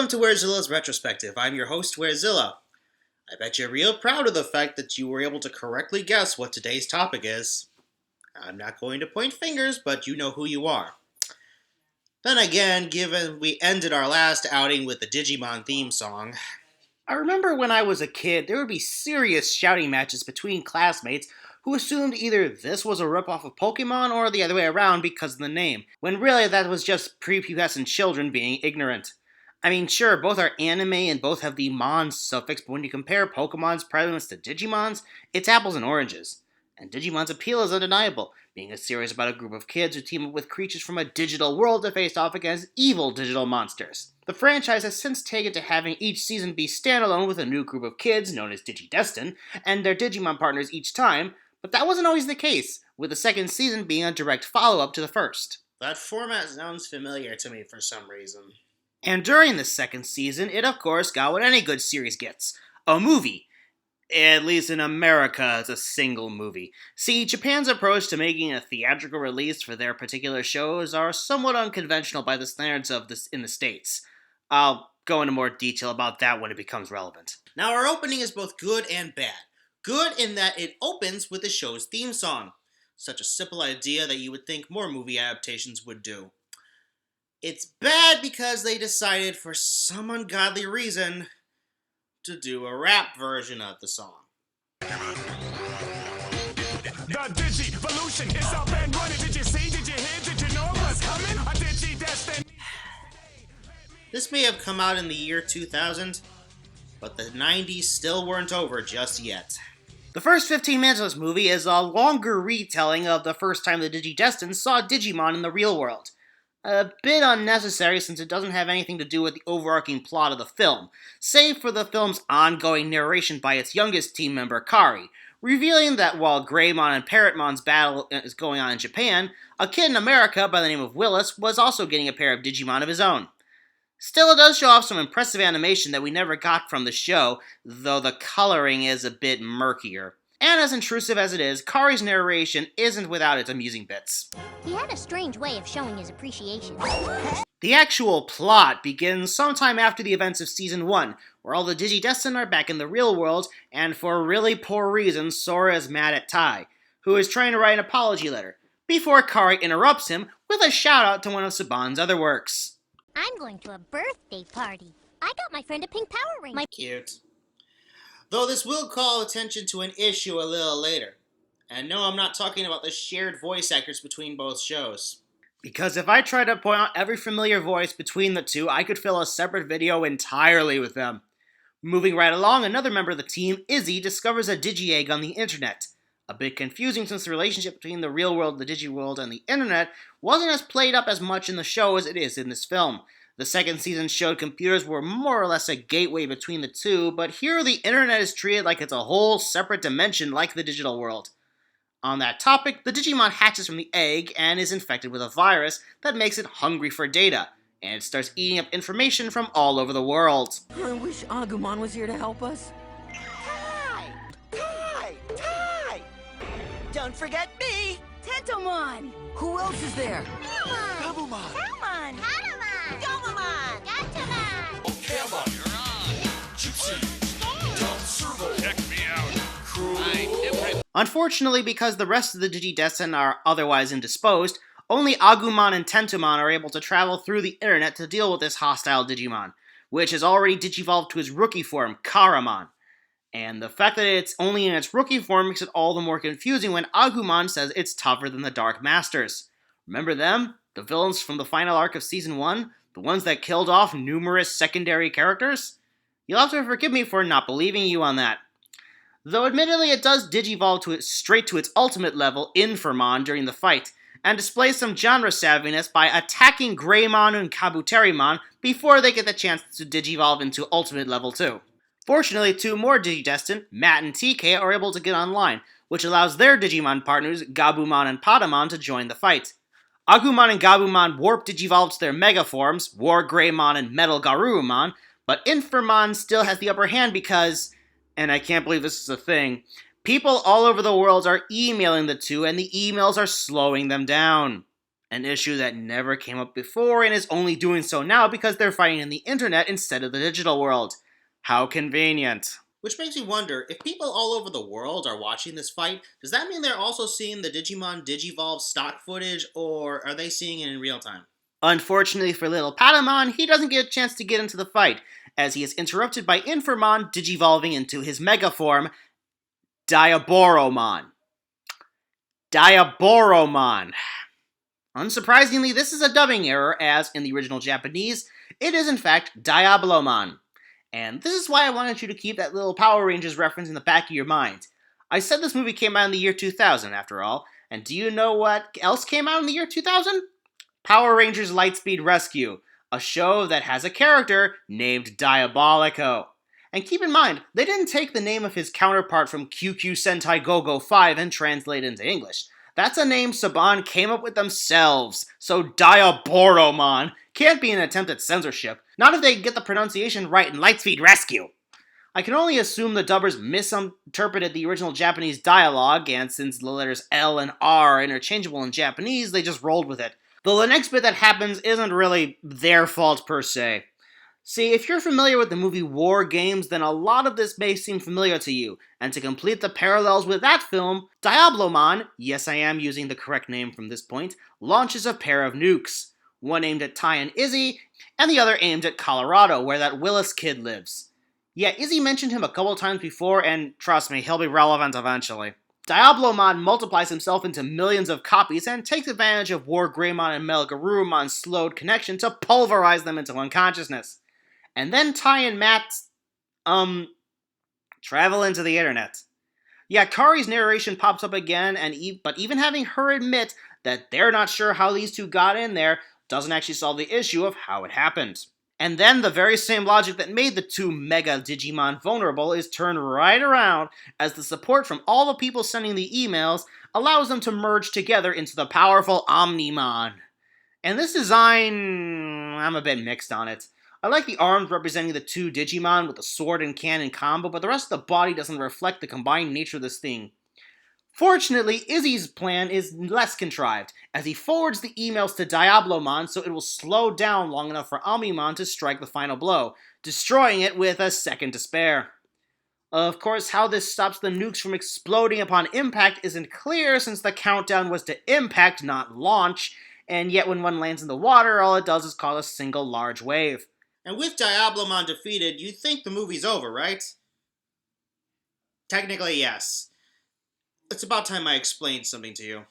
Welcome to Werezilla's Retrospective. I'm your host, Werezilla. I bet you're real proud of the fact that you were able to correctly guess what today's topic is. I'm not going to point fingers, but you know who you are. Then again, given we ended our last outing with the Digimon theme song, I remember when I was a kid, there would be serious shouting matches between classmates who assumed either this was a ripoff of Pokemon or the other way around because of the name, when really that was just prepubescent children being ignorant. I mean, sure, both are anime and both have the mon suffix, but when you compare Pokemon's prevalence to Digimon's, it's apples and oranges. And Digimon's appeal is undeniable, being a series about a group of kids who team up with creatures from a digital world to face off against evil digital monsters. The franchise has since taken to having each season be standalone with a new group of kids, known as Digidestined, and their Digimon partners each time, but that wasn't always the case, with the second season being a direct follow-up to the first. That format sounds familiar to me for some reason. And during the second season, it of course got what any good series gets. A movie. At least in America, it's a single movie. See, Japan's approach to making a theatrical release for their particular shows are somewhat unconventional by the standards of this in the States. I'll go into more detail about that when it becomes relevant. Now, our opening is both good and bad. Good in that it opens with the show's theme song. Such a simple idea that you would think more movie adaptations would do. It's bad because they decided, for some ungodly reason, to do a rap version of the song. The Digivolution is up and running. Did you see? Did you hear? Did you know what's coming? A Digidestined. This may have come out in the year 2000, but the 90s still weren't over just yet. The first 15 minutes of this movie is a longer retelling of the first time the Digidestined saw Digimon in the real world. A bit unnecessary since it doesn't have anything to do with the overarching plot of the film, save for the film's ongoing narration by its youngest team member, Kari, revealing that while Greymon and Parrotmon's battle is going on in Japan, a kid in America by the name of Willis was also getting a pair of Digimon of his own. Still, it does show off some impressive animation that we never got from the show, though the coloring is a bit murkier. And as intrusive as it is, Kari's narration isn't without its amusing bits. He had a strange way of showing his appreciation. The actual plot begins sometime after the events of Season 1, where all the Digidestined are back in the real world, and for really poor reasons, Sora is mad at Tai, who is trying to write an apology letter, before Kari interrupts him with a shout-out to one of Saban's other works. I'm going to a birthday party. I got my friend a pink Power Ring. Cute. Though this will call attention to an issue a little later. And no, I'm not talking about the shared voice actors between both shows. Because if I try to point out every familiar voice between the two, I could fill a separate video entirely with them. Moving right along, another member of the team, Izzy, discovers a Digi-Egg on the internet. A bit confusing since the relationship between the real world, the Digi-World, and the internet wasn't as played up as much in the show as it is in this film. The second season showed computers were more or less a gateway between the two, but here the internet is treated like it's a whole separate dimension like the digital world. On that topic, the Digimon hatches from the egg and is infected with a virus that makes it hungry for data, and it starts eating up information from all over the world. I wish Agumon was here to help us. Tai! Don't forget me! Tentomon! Who else is there? Gabumon! Salmon! Hanuman! Gomamon! Gatomon! You're on. Gypsy. Dumb servo. Check me out. Unfortunately, because the rest of the Digidestined are otherwise indisposed, only Agumon and Tentomon are able to travel through the internet to deal with this hostile Digimon, which has already digivolved to his rookie form, Karamon. And the fact that it's only in its rookie form makes it all the more confusing when Agumon says it's tougher than the Dark Masters. Remember them? The villains from the final arc of Season 1? The ones that killed off numerous secondary characters? You'll have to forgive me for not believing you on that. Though admittedly it does digivolve straight to its ultimate level, Infernmon, during the fight, and displays some genre savviness by attacking Greymon and Kabuterimon before they get the chance to digivolve into ultimate level 2. Fortunately, two more Digidestined, Matt and TK, are able to get online, which allows their Digimon partners, Gabumon and Patamon, to join the fight. Agumon and Gabumon warp digivolve to their mega forms, War Greymon and Metal Garurumon, but Infernmon still has the upper hand because, and I can't believe this is a thing, people all over the world are emailing the two and the emails are slowing them down. an issue that never came up before and is only doing so now because they're fighting in the internet instead of the digital world. How convenient. Which makes me wonder, if people all over the world are watching this fight, does that mean they're also seeing the Digimon Digivolve stock footage, or are they seeing it in real time? Unfortunately for little Patamon, he doesn't get a chance to get into the fight, as he is interrupted by Informon digivolving into his mega form, Diaboromon. Diaboromon. Unsurprisingly, this is a dubbing error, as in the original Japanese, it is in fact Diablomon. And this is why I wanted you to keep that little Power Rangers reference in the back of your mind. I said this movie came out in the year 2000, after all, and do you know what else came out in the year 2000? Power Rangers Lightspeed Rescue, a show that has a character named Diabolico. And keep in mind, they didn't take the name of his counterpart from QQ Sentai Go-Go 5 and translate it into English. That's a name Saban came up with themselves, so Diaboromon can't be an attempt at censorship, not if they get the pronunciation right in Lightspeed Rescue. I can only assume the dubbers misinterpreted the original Japanese dialogue, and since the letters L and R are interchangeable in Japanese, they just rolled with it. Though the next bit that happens isn't really their fault per se. See, if you're familiar with the movie War Games, then a lot of this may seem familiar to you, and to complete the parallels with that film, Diablomon, yes I am using the correct name from this point, launches a pair of nukes. One aimed at Ty and Izzy, and the other aimed at Colorado, where that Willis kid lives. Yeah, Izzy mentioned him a couple times before, and trust me, he'll be relevant eventually. Diablomon multiplies himself into millions of copies and takes advantage of War Greymon and Melgarumon's slowed connection to pulverize them into unconsciousness. And then Ty and Matt, travel into the internet. Yeah, Kari's narration pops up again, but even having her admit that they're not sure how these two got in there doesn't actually solve the issue of how it happened. And then the very same logic that made the two Mega Digimon vulnerable is turned right around as the support from all the people sending the emails allows them to merge together into the powerful Omnimon. And this design, I'm a bit mixed on it. I like the arms representing the two Digimon with the sword and cannon combo, but the rest of the body doesn't reflect the combined nature of this thing. Fortunately, Izzy's plan is less contrived, as he forwards the emails to Diablomon so it will slow down long enough for Omnimon to strike the final blow, destroying it with a second to spare. Of course, how this stops the nukes from exploding upon impact isn't clear since the countdown was to impact, not launch, and yet when one lands in the water, all it does is cause a single large wave. And with Diablomon defeated, you'd think the movie's over, right? Technically, yes. It's about time I explained something to you.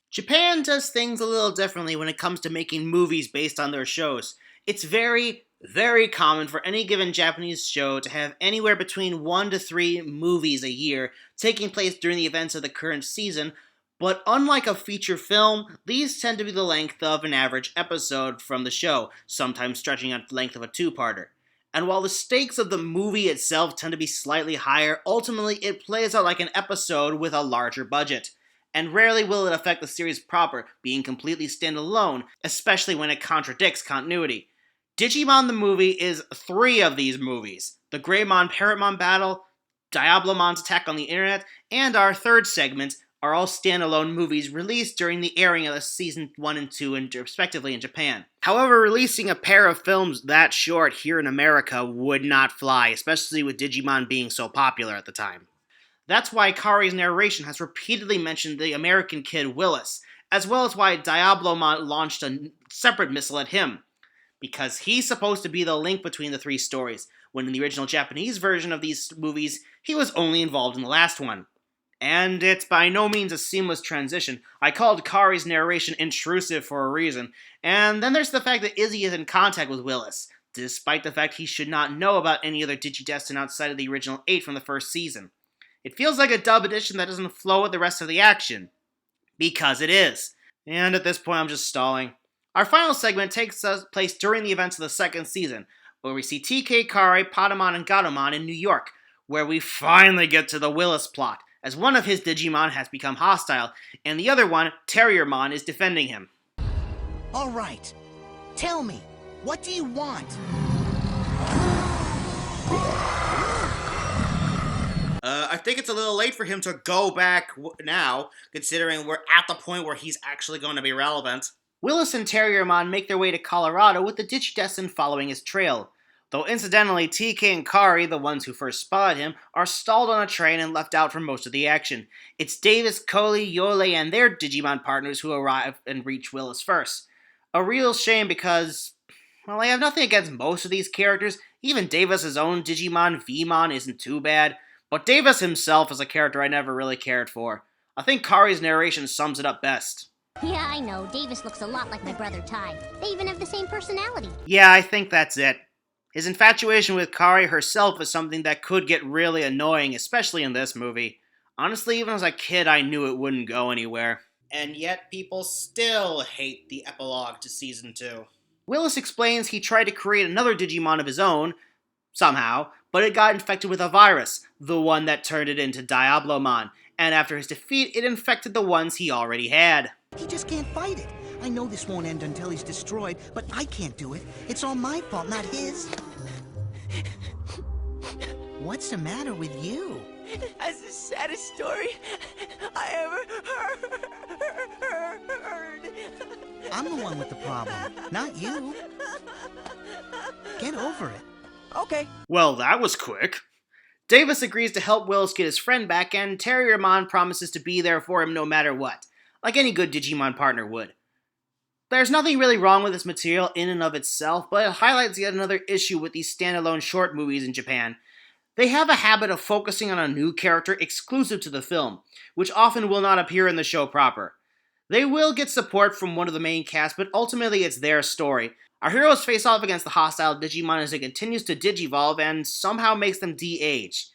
Japan does things a little differently when it comes to making movies based on their shows. It's very, very common for any given Japanese show to have anywhere between 1 to 3 movies a year taking place during the events of the current season, but unlike a feature film, these tend to be the length of an average episode from the show, sometimes stretching out the length of a two-parter. And while the stakes of the movie itself tend to be slightly higher, ultimately it plays out like an episode with a larger budget. And rarely will it affect the series proper, being completely standalone, especially when it contradicts continuity. Digimon the movie is 3 of these movies: the Greymon-Parrotmon battle, Diablomon's attack on the internet, and our third segment are all standalone movies released during the airing of the season 1 and 2 respectively in Japan. However, releasing a pair of films that short here in America would not fly, especially with Digimon being so popular at the time. That's why Kari's narration has repeatedly mentioned the American kid Willis, as well as why Diablomon launched a separate missile at him, because he's supposed to be the link between the 3 stories, when in the original Japanese version of these movies, he was only involved in the last one. And it's by no means a seamless transition. I called Kari's narration intrusive for a reason. And then there's the fact that Izzy is in contact with Willis, despite the fact he should not know about any other Digidestin outside of the original 8 from the first season. It feels like a dub edition that doesn't flow with the rest of the action. Because it is. And at this point I'm just stalling. Our final segment takes place during the events of the second season, where we see TK, Kari, Patamon, and Gatomon in New York, where we finally get to the Willis plot, as one of his Digimon has become hostile, and the other one, Terriermon, is defending him. All right. Tell me, what do you want? I think it's a little late for him to go back now, considering we're at the point where he's actually going to be relevant. Willis and Terriermon make their way to Colorado with the Digidestined following his trail. Though incidentally, TK and Kari, the ones who first spotted him, are stalled on a train and left out for most of the action. It's Davis, Coley, Yole, and their Digimon partners who arrive and reach Willis first. A real shame because, well, I have nothing against most of these characters. Even Davis' own Digimon, Vmon, isn't too bad. But Davis himself is a character I never really cared for. I think Kari's narration sums it up best. Yeah, I know. Davis looks a lot like my brother Ty. They even have the same personality. Yeah, I think that's it. His infatuation with Kari herself is something that could get really annoying, especially in this movie. Honestly, even as a kid, I knew it wouldn't go anywhere. And yet people still hate the epilogue to Season 2. Willis explains he tried to create another Digimon of his own, somehow, but it got infected with a virus, the one that turned it into Diablomon, and after his defeat, it infected the ones he already had. He just can't fight it. I know this won't end until he's destroyed, but I can't do it. It's all my fault, not his. What's the matter with you? That's the saddest story I ever heard. I'm the one with the problem, not you. Get over it. Okay. Well, that was quick. Davis agrees to help Willis get his friend back, and Terriermon promises to be there for him no matter what, like any good Digimon partner would. There's nothing really wrong with this material in and of itself, but it highlights yet another issue with these standalone short movies in Japan. They have a habit of focusing on a new character exclusive to the film, which often will not appear in the show proper. They will get support from one of the main cast, but ultimately it's their story. Our heroes face off against the hostile Digimon as it continues to digivolve and somehow makes them de-age.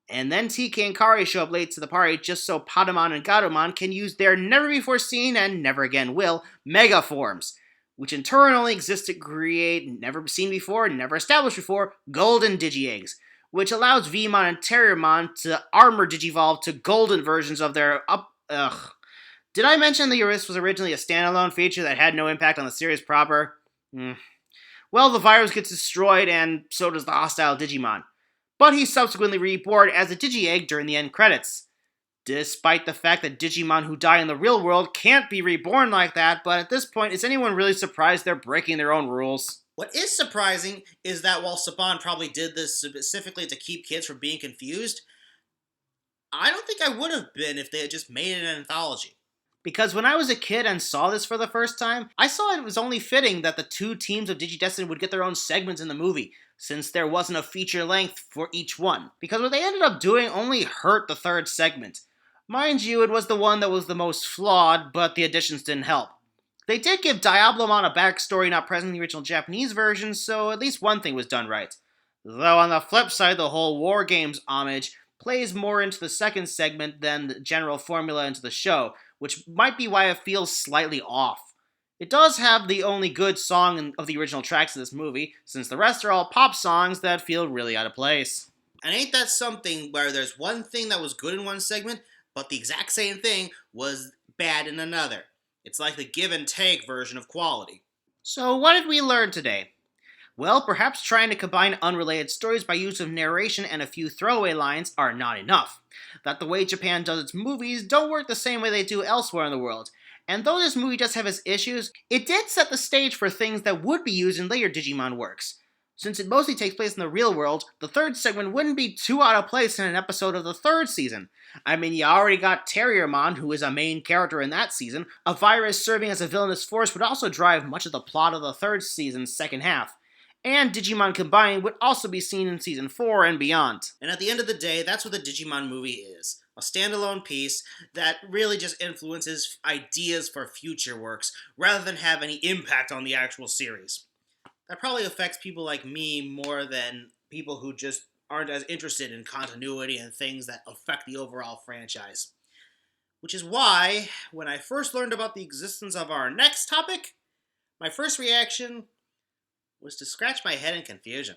And then TK and Kari show up late to the party just so Patamon and Garumon can use their never-before-seen, and never again will, Mega Forms, which in turn only exist to create never-seen-before, never-established before, Golden Digi-Eggs, which allows Vmon and Terriermon to armor digivolve to golden versions of their Did I mention the Eurus was originally a standalone feature that had no impact on the series proper? Well, the virus gets destroyed, and so does the hostile Digimon. But he's subsequently reborn as a Digi-Egg during the end credits. Despite the fact that Digimon who die in the real world can't be reborn like that, but at this point, is anyone really surprised they're breaking their own rules? What is surprising is that while Saban probably did this specifically to keep kids from being confused, I don't think I would have been if they had just made it an anthology. Because when I was a kid and saw this for the first time, I saw it was only fitting that the two teams of Digidestined would get their own segments in the movie, since there wasn't a feature length for each one. Because what they ended up doing only hurt the third segment. Mind you, it was the one that was the most flawed, but the additions didn't help. They did give Diablomon a backstory not present in the original Japanese version, so at least one thing was done right. Though on the flip side, the whole War Games homage plays more into the second segment than the general formula into the show, which might be why it feels slightly off. It does have the only good song of the original tracks of this movie, since the rest are all pop songs that feel really out of place. And ain't that something where there's one thing that was good in one segment, but the exact same thing was bad in another? It's like the give and take version of quality. So what did we learn today? Well, perhaps trying to combine unrelated stories by use of narration and a few throwaway lines are not enough. That the way Japan does its movies don't work the same way they do elsewhere in the world. And though this movie does have its issues, it did set the stage for things that would be used in later Digimon works. Since it mostly takes place in the real world, the third segment wouldn't be too out of place in an episode of the third season. I mean, you already got Terriermon, who is a main character in that season. A virus serving as a villainous force would also drive much of the plot of the third season's second half. And Digimon Combined would also be seen in Season 4 and beyond. And at the end of the day, that's what the Digimon movie is. A standalone piece that really just influences ideas for future works, rather than have any impact on the actual series. That probably affects people like me more than people who just aren't as interested in continuity and things that affect the overall franchise. Which is why, when I first learned about the existence of our next topic, my first reaction was to scratch my head in confusion.